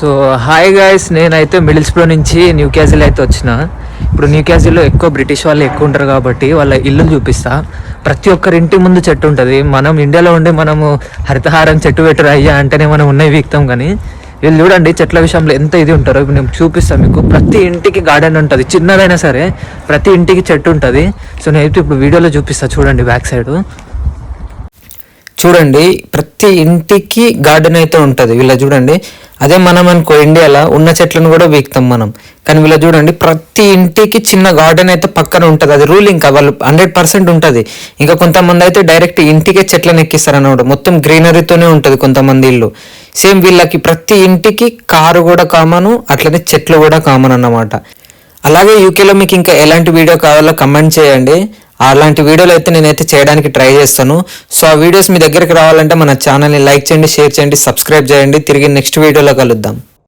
So hi guys, నేనైతే మిడిల్స్బ్రో నుంచి new castle అయితే వచ్చిన. ఇప్పుడు న్యూ క్యాజిల్లో ఎక్కువ బ్రిటిష్ వాళ్ళు ఎక్కువ ఉంటారు కాబట్టి వాళ్ళ ఇల్లు చూపిస్తా. ప్రతి ఒక్కరి ఇంటి ముందు చెట్టు ఉంటుంది. మనం ఇండియాలో ఉండి మనము హరితహారం చెట్టు పెట్టరు అయ్యా అంటేనే మనం ఉన్నవి వీక్తాం, కానీ వీళ్ళు చూడండి చెట్ల విషయంలో ఎంత ఇది ఉంటారో. ఇప్పుడు నేను చూపిస్తాను మీకు. ప్రతి ఇంటికి గార్డెన్ ఉంటుంది, చిన్నదైనా సరే ప్రతి ఇంటికి చెట్టు ఉంటుంది. సో నేనైతే ఇప్పుడు వీడియోలో చూపిస్తాను, చూడండి బ్యాక్ సైడ్ చూడండి. ప్రతి ఇంటికి గార్డెన్ అయితే ఉంటుంది. వీళ్ళ చూడండి, అదే మనం అనుకో ఇండియాలో ఉన్న చెట్లను కూడా వీక్తాం మనం, కానీ వీళ్ళ చూడండి ప్రతి ఇంటికి చిన్న గార్డెన్ అయితే పక్కన ఉంటుంది. అది రూల్ ఇంకా వాళ్ళు 100% ఉంటుంది. ఇంకా కొంతమంది అయితే డైరెక్ట్ ఇంటికే చెట్లను ఎక్కిస్తారు అన్నమాట. మొత్తం గ్రీనరీతోనే ఉంటుంది కొంతమంది ఇల్లు. సేమ్ వీళ్ళకి ప్రతి ఇంటికి కారు కూడా కామను, అట్లనే చెట్లు కూడా కామన్ అన్నమాట. అలాగే యూకేలో మీకు ఇంకా ఎలాంటి వీడియో కావాలో కమెంట్ చేయండి. అలాంటి వీడియోలు అయితే నేనైతే చేయడానికి ట్రై చేస్తాను. సో ఆ వీడియోస్ మీ దగ్గరికి రావాలంటే మన ఛానల్ని లైక్ చేయండి, షేర్ చేయండి, సబ్స్క్రైబ్ చేయండి. తిరిగి నెక్స్ట్ వీడియోలో కలుద్దాం.